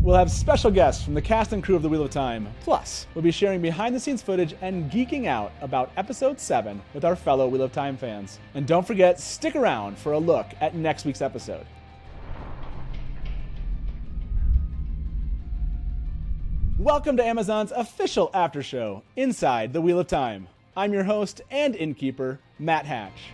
we'll have special guests from the cast and crew of The Wheel of Time. Plus, we'll be sharing behind-the-scenes footage and geeking out about Episode 7 with our fellow Wheel of Time fans. And don't forget, stick around for a look at next week's episode. Welcome to Amazon's official after show, Inside the Wheel of Time. I'm your host and innkeeper, Matt Hatch.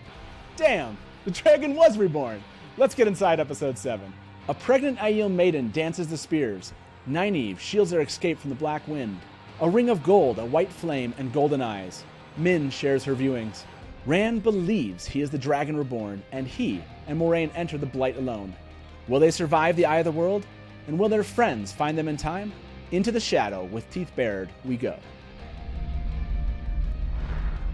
Damn, the dragon was reborn. Let's get inside Episode 7. A pregnant Aiel maiden dances the spears. Nynaeve shields her escape from the Black Wind. A ring of gold, a white flame, and golden eyes. Min shares her viewings. Rand believes he is the dragon reborn, and he and Moraine enter the Blight alone. Will they survive the Eye of the World? And will their friends find them in time? Into the shadow with teeth bared we go.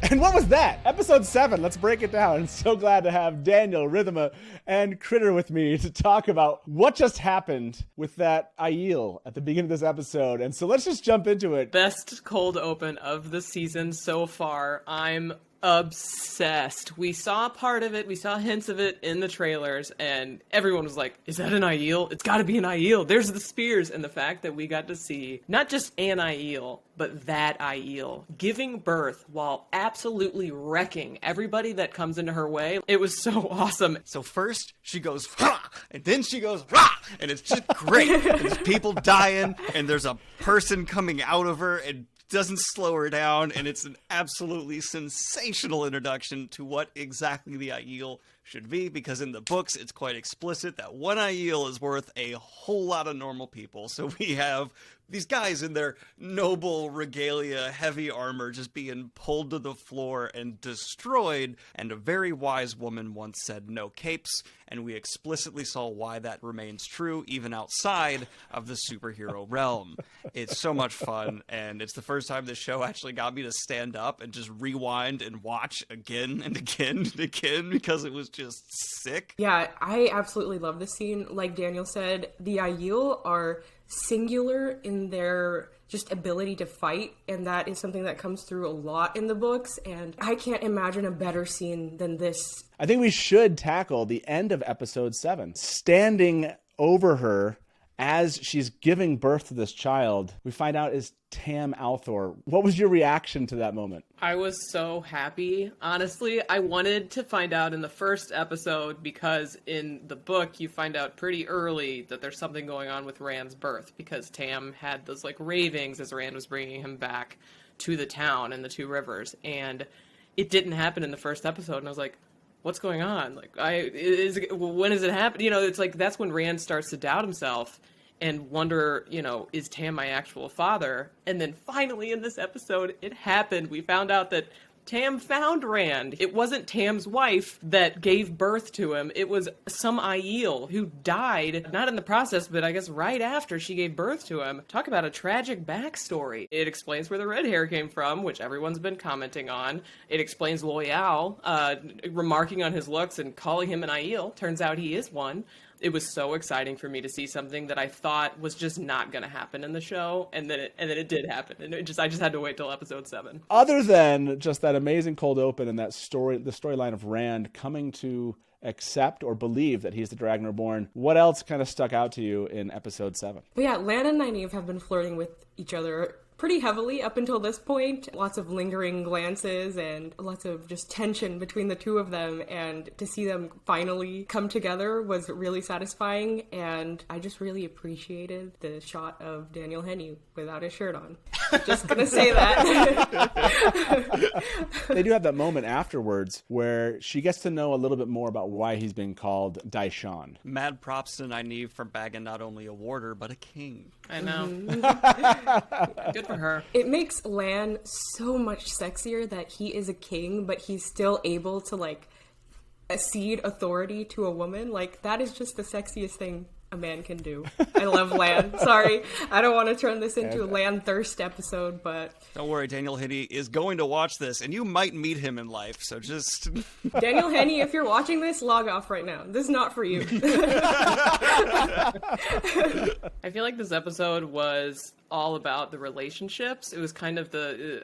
And what was that? Episode 7, let's break it down. I'm so glad to have Daniel, Rhythma, and Critter with me to talk about what just happened with that Aiel at the beginning of this episode. And so let's just jump into it. Best cold open of the season so far. I'm obsessed. We saw part of it, we saw hints of it in the trailers, and everyone was like, is that an Aiel? It's gotta be an Aiel. There's the spears. And the fact that we got to see not just an Aiel, but that Aiel giving birth while absolutely wrecking everybody that comes into her way. It was so awesome. So first she goes, Rah! And then she goes, Rah! And it's just great. There's people dying, and there's a person coming out of her, and doesn't slow her down, and it's an absolutely sensational introduction to what exactly the Aiel should be, because in the books it's quite explicit that one Aiel is worth a whole lot of normal people. So we have these guys in their noble regalia, heavy armor, just being pulled to the floor and destroyed, and a very wise woman once said no capes, and we explicitly saw why that remains true even outside of the superhero realm. It's so much fun, and it's the first time this show actually got me to stand up and just rewind and watch again and again and again, because it was just sick. Yeah, I absolutely love this scene. Like Daniel said, the Aiel are singular in their just ability to fight, and that is something that comes through a lot in the books, and I can't imagine a better scene than this. I think we should tackle the end of Episode 7. Standing over her as she's giving birth to this child, we find out is Tam Althor. What was your reaction to that moment? I was so happy. Honestly, I wanted to find out in the first episode, because in the book you find out pretty early that there's something going on with Rand's birth, because Tam had those like ravings as Rand was bringing him back to the town and the Two Rivers, and it didn't happen in the first episode, and I was like, what's going on? Like, when does it happen? You know, it's like, that's when Rand starts to doubt himself and wonder, you know, is Tam my actual father? And then finally in this episode, it happened. We found out that Tam found Rand. It wasn't Tam's wife that gave birth to him. It was some Aiel who died, not in the process, but I guess right after she gave birth to him. Talk about a tragic backstory. It explains where the red hair came from, which everyone's been commenting on. It explains Loyal remarking on his looks and calling him an Aiel. Turns out he is one. It was so exciting for me to see something that I thought was just not going to happen in the show, and then it did happen, and I just had to wait till episode 7. Other than just that amazing cold open and that story, the storyline of Rand coming to accept or believe that he's the Dragon Reborn, what else kind of stuck out to you in episode 7? But yeah, Lan and Nynaeve have been flirting with each other pretty heavily up until this point. Lots of lingering glances and lots of just tension between the two of them, and to see them finally come together was really satisfying, and I just really appreciated the shot of Daniel Henney without his shirt on. Just gonna say that. They do have that moment afterwards where she gets to know a little bit more about why he's being called Daishan. Mad props to Nynaeve for bagging not only a warder, but a king. I know. Good for her. It makes Lan so much sexier that he is a king, but he's still able to, like, cede authority to a woman. Like, that is just the sexiest thing a man can do. I love Lan. Sorry, I don't want to turn this into a Lan thirst episode, but... Don't worry, Daniel Henney is going to watch this, and you might meet him in life, so just... Daniel Henney, if you're watching this, log off right now. This is not for you. I feel like this episode was all about the relationships. It was kind of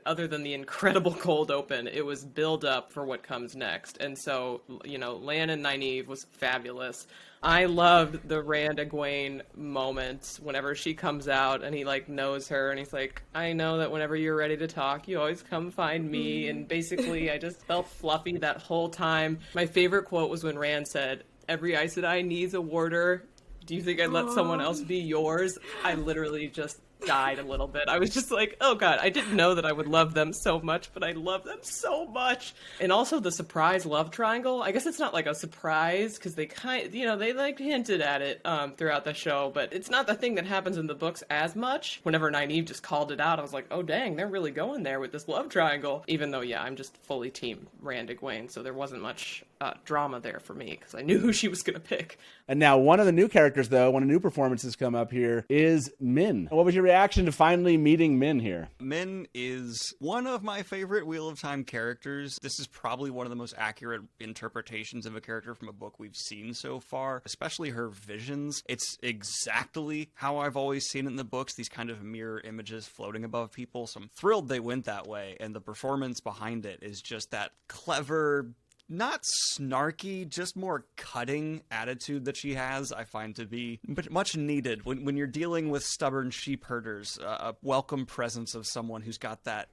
other than the incredible cold open, it was build up for what comes next. And so, Lan and Nynaeve was fabulous. I loved the Rand Egwene moment whenever she comes out and he knows her and he's like, I know that whenever you're ready to talk, you always come find me. And basically I just felt fluffy that whole time. My favorite quote was when Rand said, every Aes Sedai needs a warder. Do you think I'd let someone else be yours? I literally just died a little bit. I was just like, oh god, I didn't know that I would love them so much, but I love them so much. And also the surprise love triangle. I guess it's not like a surprise because they they hinted at it throughout the show, but it's not the thing that happens in the books as much. Whenever Nynaeve just called it out, I was like, oh dang, they're really going there with this love triangle. Even though, I'm just fully team Rand Egwene, so there wasn't much drama there for me because I knew who she was going to pick. And now one of the new characters, though, one of the new performances come up here is Min. What was your reaction to finally meeting Min here? Min is one of my favorite Wheel of Time characters. This is probably one of the most accurate interpretations of a character from a book we've seen so far, especially her visions. It's exactly how I've always seen it in the books, these kind of mirror images floating above people. So I'm thrilled they went that way, and the performance behind it is just that clever, not snarky, just more cutting attitude that she has, I find to be much needed when you're dealing with stubborn sheep herders. A welcome presence of someone who's got that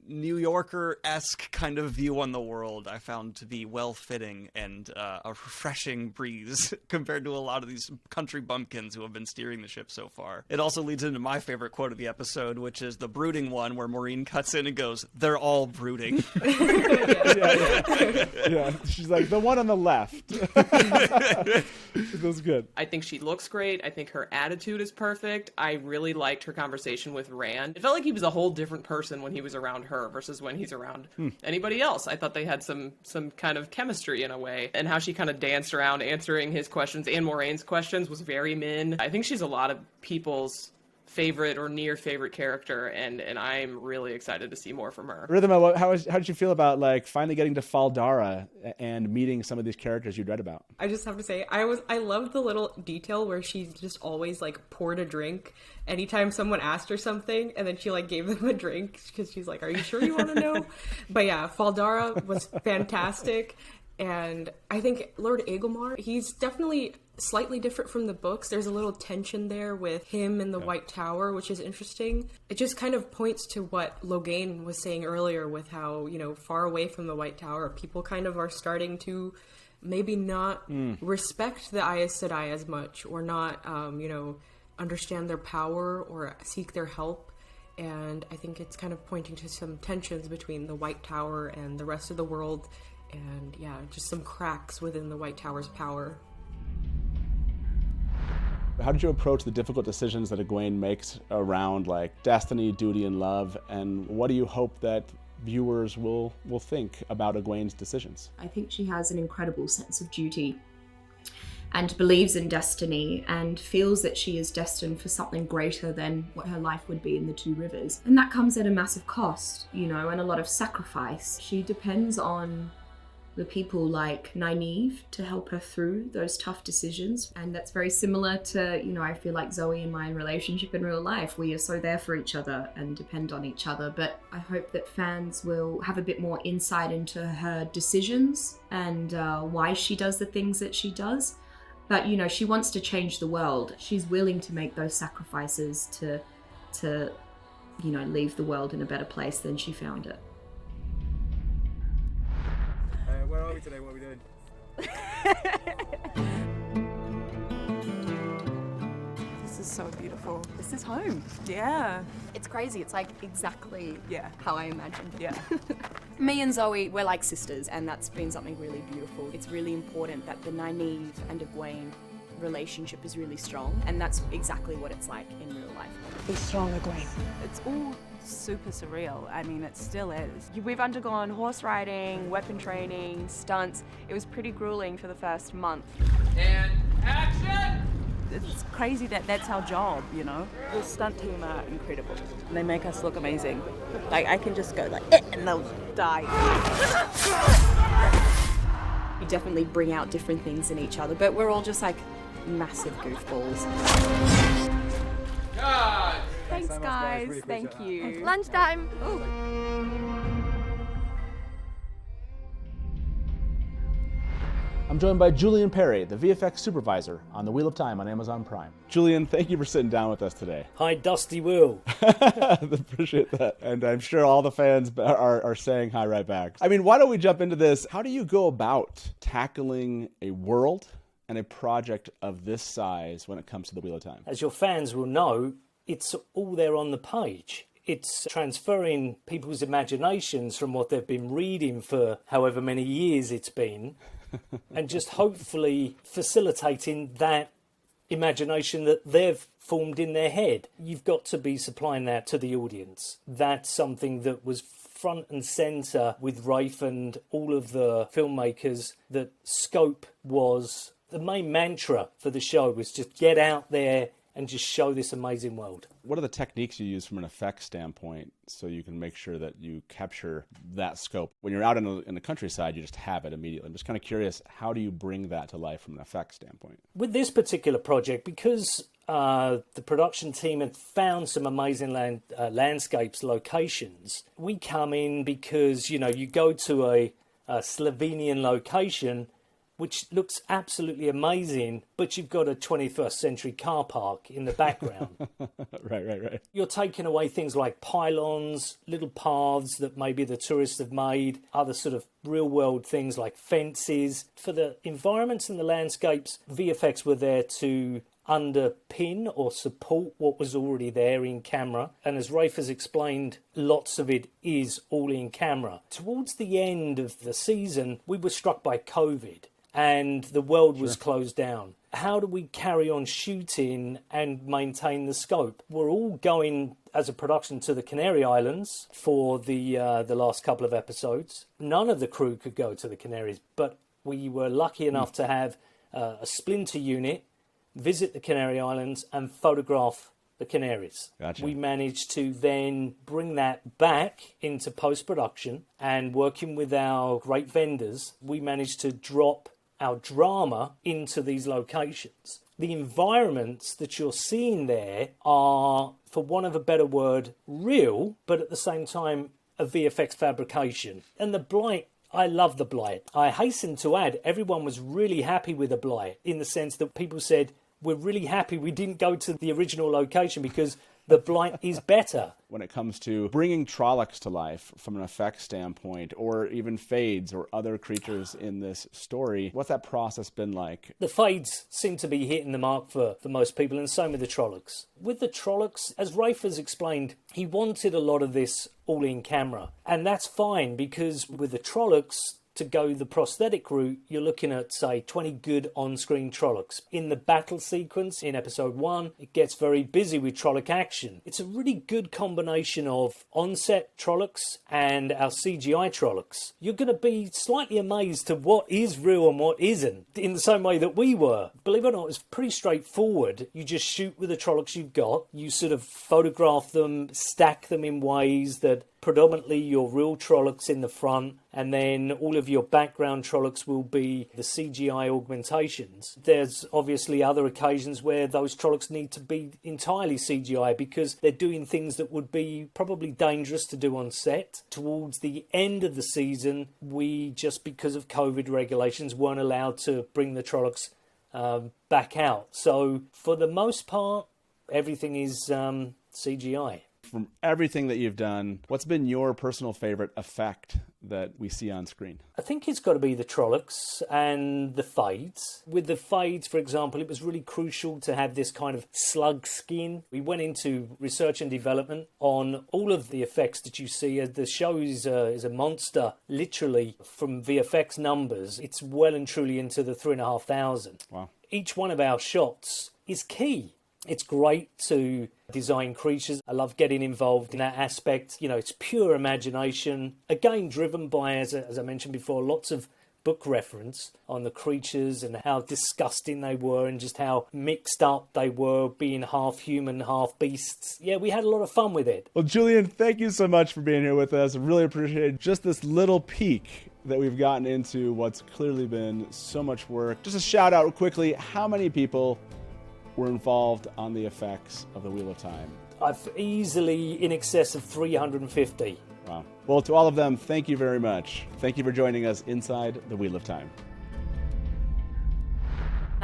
New Yorker-esque kind of view on the world I found to be well-fitting and a refreshing breeze compared to a lot of these country bumpkins who have been steering the ship so far. It also leads into my favorite quote of the episode, which is the brooding one where Maureen cuts in and goes, they're all brooding. Yeah. She's like, the one on the left. That was good. I think she looks great. I think her attitude is perfect. I really liked her conversation with Rand. It felt like he was a whole different person when he was around her versus when he's around anybody else. I thought they had some kind of chemistry in a way, and how she kind of danced around answering his questions and Moraine's questions was very Min. I think she's a lot of people's favorite or near favorite character, and I'm really excited to see more from her. Rhythma, how did you feel about finally getting to Fal Dara and meeting some of these characters you'd read about? I just have to say, I loved the little detail where she just always poured a drink anytime someone asked her something, and then she gave them a drink because she's like, are you sure you want to know? But yeah, Fal Dara was fantastic. And I think Lord Agelmar, he's definitely slightly different from the books. There's a little tension there with him and the White Tower, which is interesting. It just kind of points to what Logain was saying earlier with how, far away from the White Tower, people kind of are starting to maybe not respect the Aes Sedai as much, or not, understand their power or seek their help. And I think it's kind of pointing to some tensions between the White Tower and the rest of the world. And yeah, just some cracks within the White Tower's power. How did you approach the difficult decisions that Egwene makes around destiny, duty, and love? And what do you hope that viewers will think about Egwene's decisions? I think she has an incredible sense of duty and believes in destiny and feels that she is destined for something greater than what her life would be in the Two Rivers. And that comes at a massive cost, and a lot of sacrifice. She depends on the people like Nynaeve to help her through those tough decisions. And that's very similar to, I feel like Zoe and my relationship in real life. We are so there for each other and depend on each other. But I hope that fans will have a bit more insight into her decisions and why she does the things that she does. But, she wants to change the world. She's willing to make those sacrifices to leave the world in a better place than she found it. Where are we today? What are we doing? This is so beautiful. This is home. Yeah. It's crazy. It's exactly Yeah. how I imagined. Yeah. Me and Zoe, we're like sisters, and that's been something really beautiful. It's really important that the Nynaeve and Egwene relationship is really strong, and that's exactly what it's like in real life. Be strong, Egwene. It's all super surreal. I mean, it still is. We've undergone horse riding, weapon training, stunts. It was pretty grueling for the first month. And action! It's crazy that that's our job, The stunt team are incredible. They make us look amazing. I can just go and they'll die. We definitely bring out different things in each other, but we're all just massive goofballs. God! Thank Thanks, so much, guys. Really Thank appreciate that. you. Lunchtime. I'm joined by Julian Parry, the VFX supervisor on The Wheel of Time on Amazon Prime. Julian, thank you for sitting down with us today. Hi, Dusty Will. Appreciate that. And I'm sure all the fans are saying hi right back. I mean, why don't we jump into this? How do you go about tackling a world and a project of this size when it comes to The Wheel of Time? As your fans will know, it's all there on the page. It's transferring people's imaginations from what they've been reading for however many years it's been, and just hopefully facilitating that imagination that they've formed in their head. You've got to be supplying that to the audience. That's something that was front and centre with Rafe and all of the filmmakers, that scope was the main mantra for the show, was just get out there and just show this amazing world. What are the techniques you use from an effects standpoint so you can make sure that you capture that scope? When you're out in the countryside, you just have it immediately. I'm just kind of curious, how do you bring that to life from an effects standpoint? With this particular project, because the production team had found some amazing landscapes, locations, we come in because, you go to a Slovenian location which looks absolutely amazing, but you've got a 21st century car park in the background. Right. You're taking away things like pylons, little paths that maybe the tourists have made, other sort of real world things like fences. For the environments and the landscapes, VFX were there to underpin or support what was already there in camera. And as Rafe has explained, lots of it is all in camera. Towards the end of the season, we were struck by COVID and the world was closed down. How do we carry on shooting and maintain the scope? We're all going as a production to the Canary Islands for the last couple of episodes. None of the crew could go to the Canaries, but we were lucky enough to have a splinter unit visit the Canary Islands and photograph the Canaries. Gotcha. We managed to then bring that back into post-production, and working with our great vendors, we managed to drop our drama into these locations. The environments that you're seeing there are, for want of a better word, real, but at the same time, a VFX fabrication. And the blight, I love the blight. I hasten to add, everyone was really happy with the blight, in the sense that people said, we're really happy we didn't go to the original location because the blight is better. When it comes to bringing Trollocs to life from an effects standpoint, or even Fades or other creatures in this story, what's that process been like? The Fades seem to be hitting the mark for most people, and same with the Trollocs. With the Trollocs, as Rafe has explained, he wanted a lot of this all in camera. And that's fine, because with the Trollocs, to go the prosthetic route, you're looking at, say, 20 good on-screen Trollocs. In the battle sequence in episode 1, it gets very busy with Trolloc action. It's a really good combination of on-set Trollocs and our CGI Trollocs. You're going to be slightly amazed to what is real and what isn't, in the same way that we were. Believe it or not, it's pretty straightforward. You just shoot with the Trollocs you've got. You sort of photograph them, stack them in ways that predominantly your real Trollocs in the front, and then all of your background Trollocs will be the CGI augmentations. There's obviously other occasions where those Trollocs need to be entirely CGI because they're doing things that would be probably dangerous to do on set. Towards the end of the season, we, just because of COVID regulations, weren't allowed to bring the Trollocs back out. So for the most part, everything is CGI. From everything that you've done, what's been your personal favorite effect that we see on screen? I think it's got to be the Trollocs and the Fades. With the Fades, for example, it was really crucial to have this kind of slug skin. We went into research and development on all of the effects that you see. The show is a monster, literally, from VFX numbers. It's well and truly into the 3,500. Wow. Each one of our shots is key. It's great to design creatures. I love getting involved in that aspect. It's pure imagination. Again, driven by, as I mentioned before, lots of book reference on the creatures and how disgusting they were and just how mixed up they were, being half human, half beasts. Yeah, we had a lot of fun with it. Well, Julian, thank you so much for being here with us. I really appreciate just this little peek that we've gotten into what's clearly been so much work. Just a shout out quickly, how many people were involved on the effects of the Wheel of Time? I've easily in excess of 350. Wow. Well, to all of them, thank you very much. Thank you for joining us inside the Wheel of Time.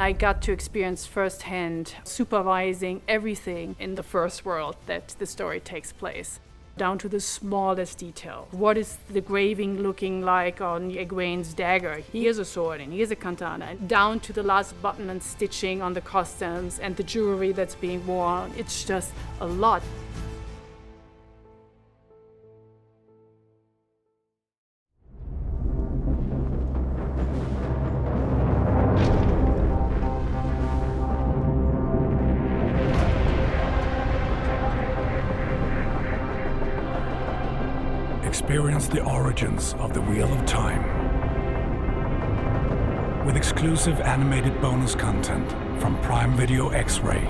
I got to experience firsthand supervising everything in the first world that the story takes place, down to the smallest detail. What is the graving looking like on Egwene's dagger? Here's a sword and here's a katana. Down to the last button and stitching on the costumes and the jewelry that's being worn. It's just a lot. Experience the origins of the Wheel of Time with exclusive animated bonus content from Prime Video X-Ray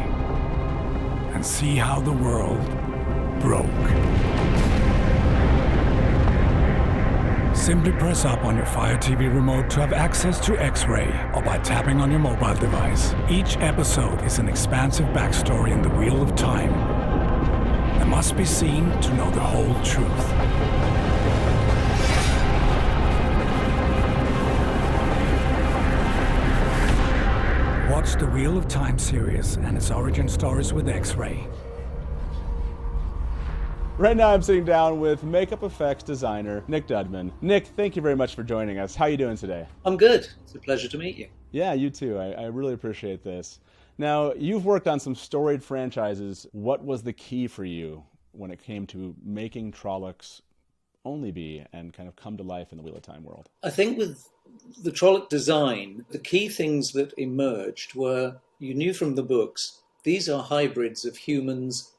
and see how the world broke. Simply press up on your Fire TV remote to have access to X-Ray or by tapping on your mobile device. Each episode is an expansive backstory in the Wheel of Time that must be seen to know the whole truth. Watch the Wheel of Time series and its origin stories with X-Ray. Right now I'm sitting down with makeup effects designer Nick Dudman. Nick, thank you very much for joining us. How are you doing today? I'm good. It's a pleasure to meet you. Yeah, you too. I really appreciate this. Now, you've worked on some storied franchises. What was the key for you when it came to making Trollocs only be and kind of come to life in the Wheel of Time world? I think with the Trolloc design, the key things that emerged were, you knew from the books, these are hybrids of humans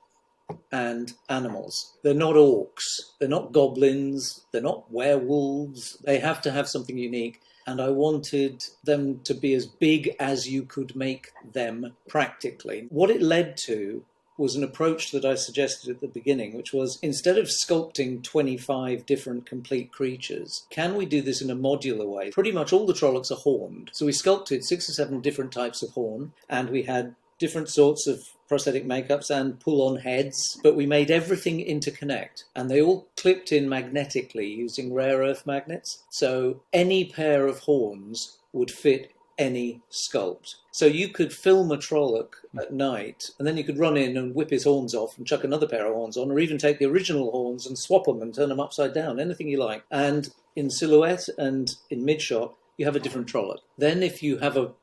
and animals. They're not orcs, they're not goblins, they're not werewolves. They have to have something unique. And I wanted them to be as big as you could make them practically. What it led to was an approach that I suggested at the beginning, which was, instead of sculpting 25 different complete creatures, can we do this in a modular way? Pretty much all the Trollocs are horned. So we sculpted 6 or 7 different types of horn, and we had different sorts of prosthetic makeups and pull-on heads, but we made everything interconnect, and they all clipped in magnetically using rare earth magnets. So any pair of horns would fit any sculpt. So you could film a Trolloc at night, and then you could run in and whip his horns off and chuck another pair of horns on, or even take the original horns and swap them and turn them upside down, anything you like. And in silhouette and in mid-shot, you have a different Trolloc. Then if you have a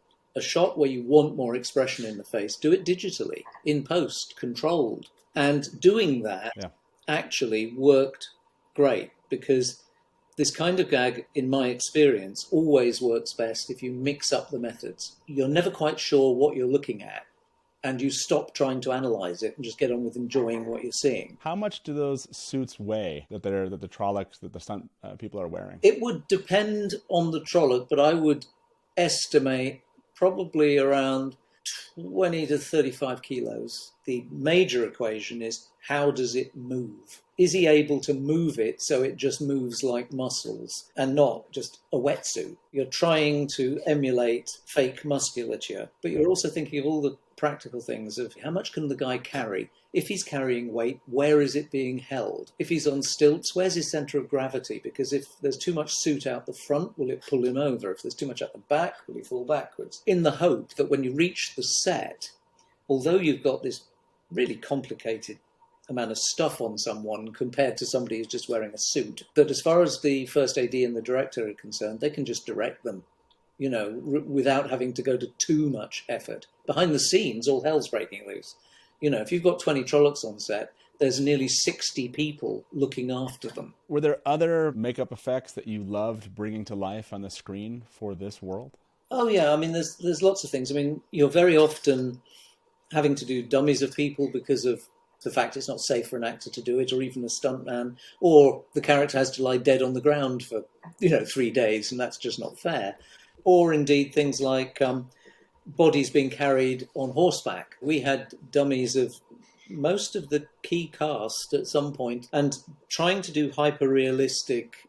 shot where you want more expression in the face, do it digitally, in post, controlled. And doing that actually worked great, because this kind of gag, in my experience, always works best if you mix up the methods. You're never quite sure what you're looking at, and you stop trying to analyze it and just get on with enjoying what you're seeing. How much do those suits weigh that the Trollocs, that the stunt people are wearing? It would depend on the Trolloc, but I would estimate probably around 20 to 35 kilos. The major equation is, how does it move? Is he able to move it so it just moves like muscles and not just a wetsuit? You're trying to emulate fake musculature, but you're also thinking of all the practical things of how much can the guy carry? If he's carrying weight, where is it being held? If he's on stilts, where's his center of gravity? Because if there's too much suit out the front, will it pull him over? If there's too much at the back, will he fall backwards? In the hope that when you reach the set, although you've got this really complicated amount of stuff on someone compared to somebody who's just wearing a suit, that as far as the first AD and the director are concerned, they can just direct them, you know, without having to go to too much effort. Behind the scenes, all hell's breaking loose. You know, if you've got 20 Trollocs on set, there's nearly 60 people looking after them. Were there other makeup effects that you loved bringing to life on the screen for this world? Oh yeah, I mean, there's lots of things. I mean, you're very often having to do dummies of people because of the fact it's not safe for an actor to do it, or even a stuntman, or the character has to lie dead on the ground for, 3 days, and that's just not fair. Or indeed things like bodies being carried on horseback. We had dummies of most of the key cast at some point, and trying to do hyper-realistic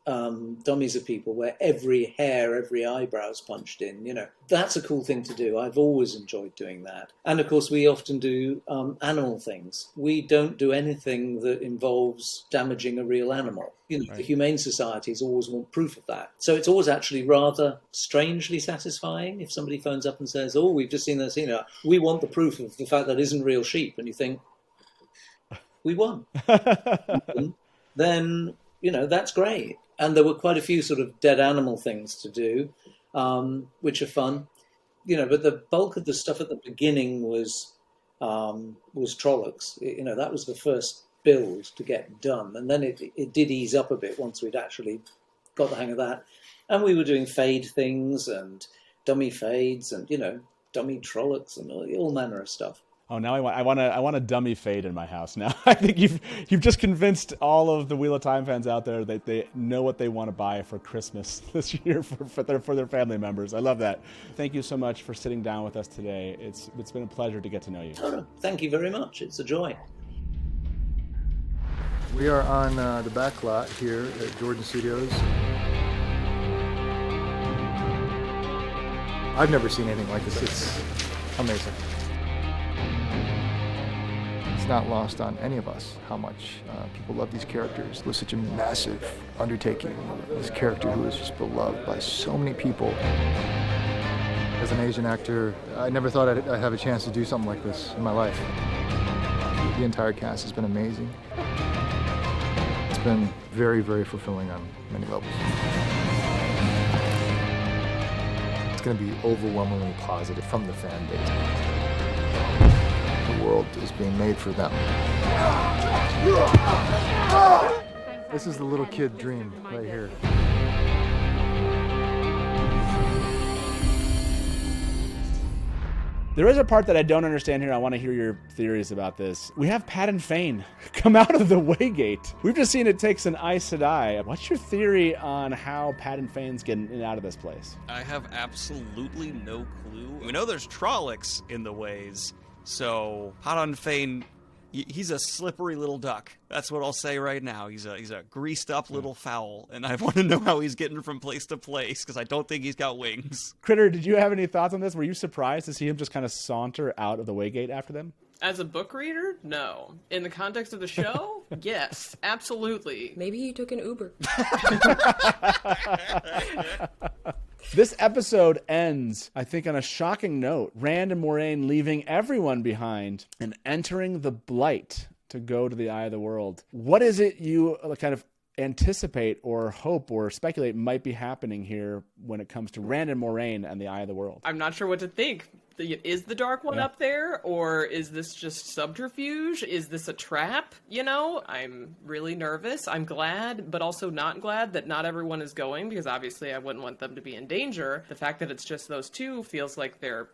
dummies of people where every hair, every eyebrow is punched in. That's a cool thing to do. I've always enjoyed doing that. And of course, we often do animal things. We don't do anything that involves damaging a real animal. The Humane Societies always want proof of that. So it's always actually rather strangely satisfying if somebody phones up and says, "Oh, we've just seen this, we want the proof of the fact that isn't real sheep." And you think, we won. Then, that's great. And there were quite a few sort of dead animal things to do, which are fun. But the bulk of the stuff at the beginning was Trollocs. That was the first build to get done. And then it did ease up a bit once we'd actually got the hang of that. And we were doing fade things and dummy fades and, dummy Trollocs and all manner of stuff. Oh, now I want a dummy fade in my house now. I think you've just convinced all of the Wheel of Time fans out there that they know what they want to buy for Christmas this year for their family members. I love that. Thank you so much for sitting down with us today. It's been a pleasure to get to know you. Oh, no, thank you very much. It's a joy. We are on the back lot here at Jordan Studios. I've never seen anything like this. It's amazing. It's not lost on any of us how much people love these characters. It was such a massive undertaking. This character who is just beloved by so many people. As an Asian actor, I never thought I'd have a chance to do something like this in my life. The entire cast has been amazing. It's been very, very fulfilling on many levels. It's going to be overwhelmingly positive from the fan base. The world is being made for them. This is the little kid dream right here. There is a part that I don't understand here. I want to hear your theories about this. We have Pat and Fane come out of the Waygate. We've just seen it takes an Aes Sedai. What's your theory on how Pat and Fane's getting out of this place? I have absolutely no clue. We know there's Trollocs in the ways, so Pat and Fane, he's a slippery little duck. That's what I'll say right now. He's a greased up little fowl, and I want to know how he's getting from place to place because I don't think he's got wings. Critter, did you have any thoughts on this? Were you surprised to see him just kind of saunter out of the Waygate after them? As a book reader, no. In the context of the show, yes, absolutely. Maybe he took an Uber. This episode ends, I think, on a shocking note. Rand and Moiraine leaving everyone behind and entering the Blight to go to the Eye of the World. What is it you kind of anticipate or hope or speculate might be happening here when it comes to Rand and Moiraine and the Eye of the World? I'm not sure what to think. Is the Dark One up there, or is this just subterfuge? Is this a trap? I'm really nervous. I'm glad, but also not glad that not everyone is going, because obviously I wouldn't want them to be in danger. The fact that it's just those two feels like they're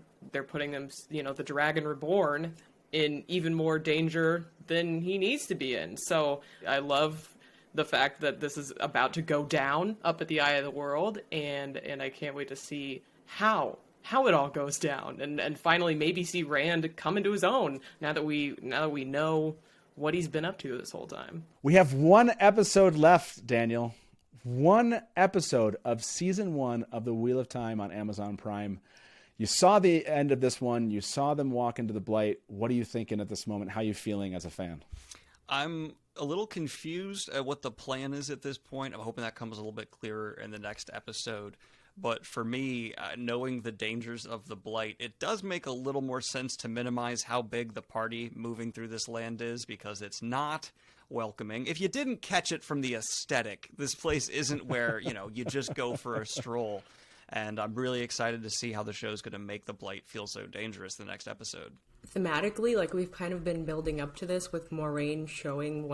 putting them, the Dragon Reborn, in even more danger than he needs to be in. So I love the fact that this is about to go down up at the Eye of the World, and I can't wait to see how it all goes down, and finally maybe see Rand come into his own now that we know what he's been up to this whole time. We have one episode left, Daniel. One episode of season 1 of The Wheel of Time on Amazon Prime. You saw the end of this one. You saw them walk into the Blight. What are you thinking at this moment? How are you feeling as a fan? I'm a little confused at what the plan is at this point. I'm hoping that comes a little bit clearer in the next episode. But for me, knowing the dangers of the Blight, it does make a little more sense to minimize how big the party moving through this land is, because it's not welcoming. If you didn't catch it from the aesthetic, this place isn't where, you just go for a stroll. And I'm really excited to see how the show's going to make the Blight feel so dangerous the next episode. Thematically, we've kind of been building up to this with Moiraine showing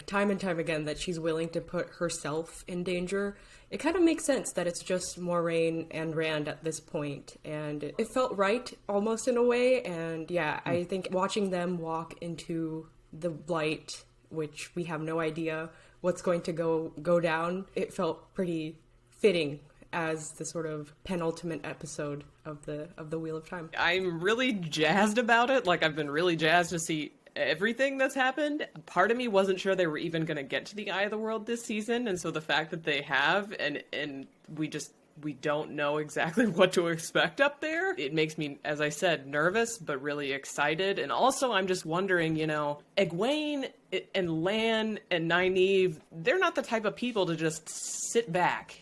time and time again that she's willing to put herself in danger. It kind of makes sense that it's just Moiraine and Rand at this point, and it felt right almost in a way. And yeah, I think watching them walk into the Blight, which we have no idea what's going to go down, it felt pretty fitting as the sort of penultimate episode of the Wheel of Time. I'm really jazzed about it. I've been really jazzed to see everything that's happened. Part of me wasn't sure they were even going to get to the Eye of the World this season, and so the fact that they have, and we don't know exactly what to expect up there. It makes me, as I said, nervous, but really excited. And also, I'm just wondering, Egwene and Lan and Nynaeve, they're not the type of people to just sit back,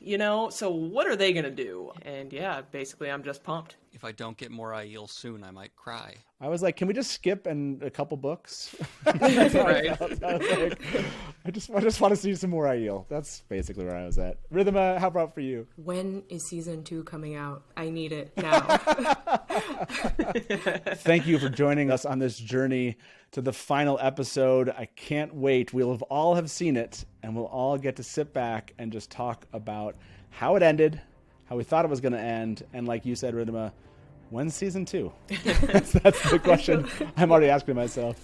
So what are they going to do? And yeah, basically, I'm just pumped. If I don't get more Aiel soon, I might cry. I was like, can we just skip a couple books? Right. I just want to see some more Aiel. That's basically where I was at. Rhythma, how about for you? When is season 2 coming out? I need it now. Thank you for joining us on this journey to the final episode. I can't wait. We'll all have seen it, and we'll all get to sit back and just talk about how it ended, how we thought it was going to end, and like you said, Rhythma, when's season 2? That's the question I'm already asking myself.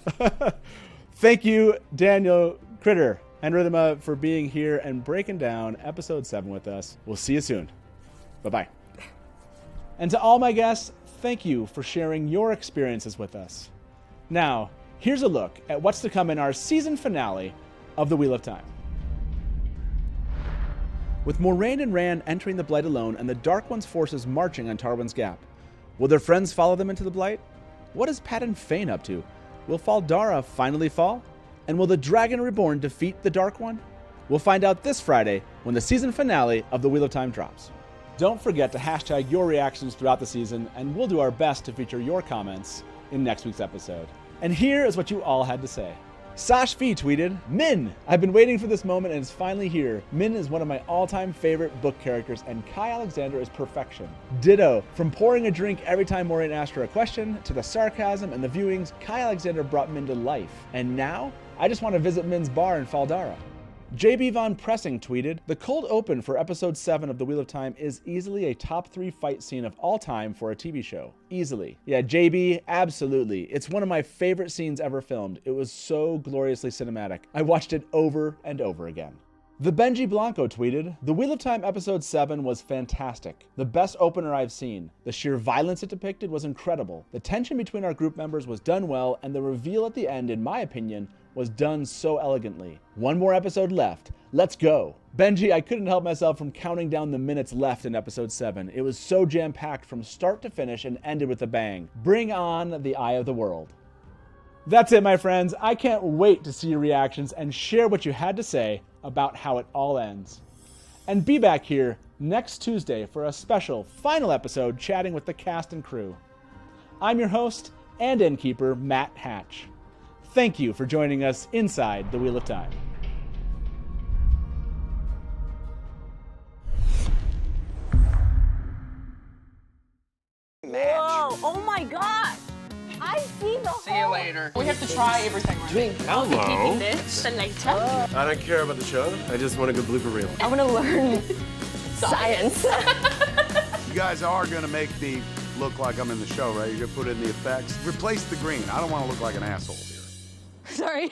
Thank you, Daniel, Critter, and Rhythma for being here and breaking down episode 7 with us. We'll see you soon. Bye-bye. And to all my guests, thank you for sharing your experiences with us. Now, here's a look at what's to come in our season finale of The Wheel of Time. With Moiraine and Rand entering the Blight alone and the Dark One's forces marching on Tarwin's Gap, will their friends follow them into the Blight? What is Pat and Fane up to? Will Faldara finally fall? And will the Dragon Reborn defeat the Dark One? We'll find out this Friday when the season finale of The Wheel of Time drops. Don't forget to hashtag your reactions throughout the season, and we'll do our best to feature your comments in next week's episode. And here is what you all had to say. Sash V tweeted, Min! I've been waiting for this moment and it's finally here. Min is one of my all-time favorite book characters and Kai Alexander is perfection. Ditto. From pouring a drink every time Moiraine asked her a question, to the sarcasm and the viewings, Kai Alexander brought Min to life. And now, I just want to visit Min's bar in Faldara. JB Von Pressing tweeted, the cold open for episode 7 of The Wheel of Time is easily a top 3 fight scene of all time for a TV show. Easily. Yeah, JB, absolutely. It's one of my favorite scenes ever filmed. It was so gloriously cinematic. I watched it over and over again. The Benji Blanco tweeted, The Wheel of Time episode 7 was fantastic. The best opener I've seen. The sheer violence it depicted was incredible. The tension between our group members was done well, and the reveal at the end, in my opinion, was done so elegantly. One more episode left. Let's go. Benji, I couldn't help myself from counting down the minutes left in episode 7. It was so jam-packed from start to finish and ended with a bang. Bring on the Eye of the World. That's it, my friends. I can't wait to see your reactions and share what you had to say about how it all ends. And be back here next Tuesday for a special final episode chatting with the cast and crew. I'm your host and innkeeper, Matt Hatch. Thank you for joining us inside the Wheel of Time. Whoa, oh my god! I see the whole... See you later. We have to try everything. Drink. Hello. This later. I don't care about the show. I just want a good blooper reel. I want to learn science. You guys are going to make me look like I'm in the show, right? You're going to put in the effects. Replace the green. I don't want to look like an asshole here. Sorry.